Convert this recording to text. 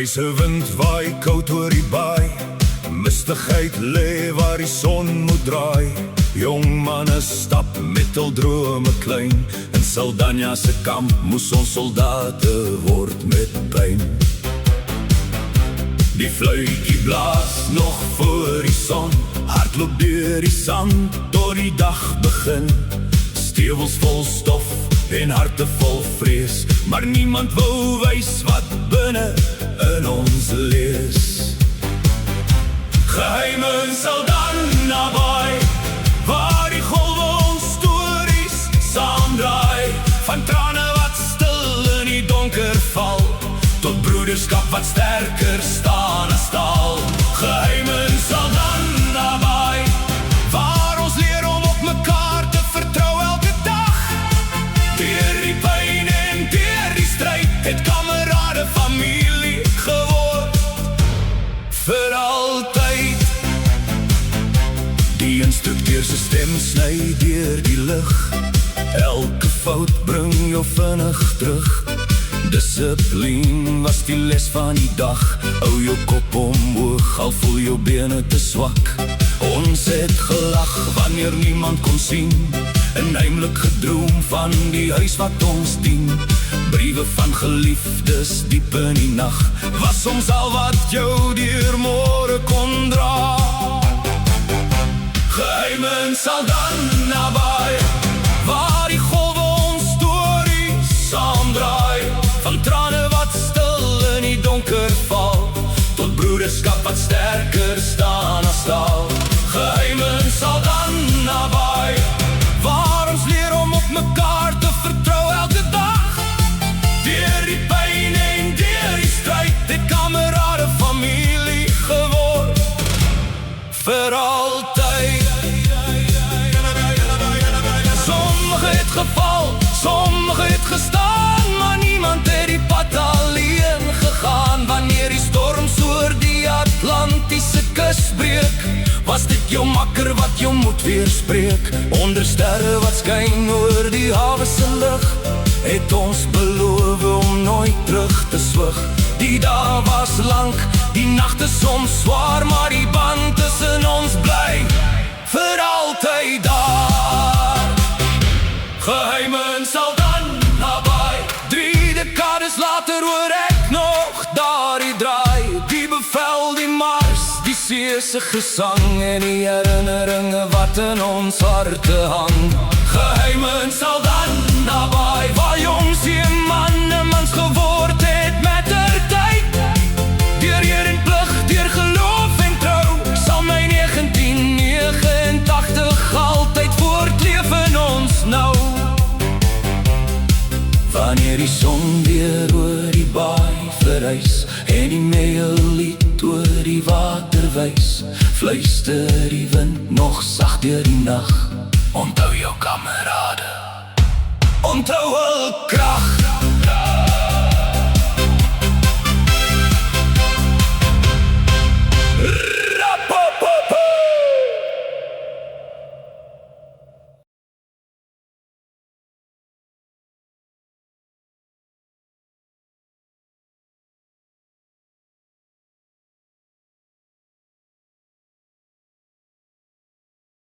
Gryse wind waai koud oor die baai, mistigheid lê waar die son moet draai. Jong manne stap met hul drome klein, in Saldanha se kamp moes ons soldate word met pyn. Die fluitjie blaas nog voor die son, hardloop deur die sand tot die dag begin. Stewels vol stof en harte vol vrees, maar niemand wou wys wat binne in ons lees. Geheim in Saldanha Baai, waar die golwe ons stories saamdraai, van trane wat stil in die donker val, tot broederskap wat sterker staan as staal. Geheim in Saldanha Baai, waar ons leer om op mekaar te vertrou elke dag. Deur die pyn en deur die stryd, het kamerade familie geword vir altyd. Die instrukteur se stem sny deur die lug, elke fout bring jou vinnig terug. Dissipline was die les van die dag, hou jou kop omhoog, al voel jou bene te swak. Ons het gelag wanneer niemand kon sien, en heimlik gedroom van die huis wat ons dien. Briewe van geliefdes diep in die nacht, was soms al wat jou deur môre kon dra. Geheim in Saldanha Baai, waar die golwe ons stories saamdraai, van trane wat stil in die donker val, tot broederskap wat sterker staan as staal. Geheim in Saldanha Baai, waar ons leer om op mekaar te vertrou elke dag. Deur die pyn en deur die stryd, het kamerade familie geword vir altyd. Sommige het geval, sommige het gestaan, maar niemand het die pad alleen gegaan. Wanneer die storms oor die Atlantiese kus breek, was dit jou makker wat jou moed weerspreek. Onder sterre wat skyn oor die hawe se lug, het ons beloof om nooit terug te swig. Die dae was lank, die nagte soms swaar, maar die band tussen ons bly vir altyd daar. Geheim in Saldanha Baai, 3 dekades later hoor ek nog daar die draai. Die bevel, die mars, die see se gesang, en die herinneringe wat in ons harte hang. Geheim in Saldanha Baai, waar jong seemanne mans geword het met der tyd. Deur eer en plig, deur geloof en trou, sal my 1989 altyd voortleef in ons nou. Wanneer die son weer oor die baai verrys, en die meellied oor die water wys, fluister die wind nog sag deur die nag. Onthou jou kamerade, onthou hul krag.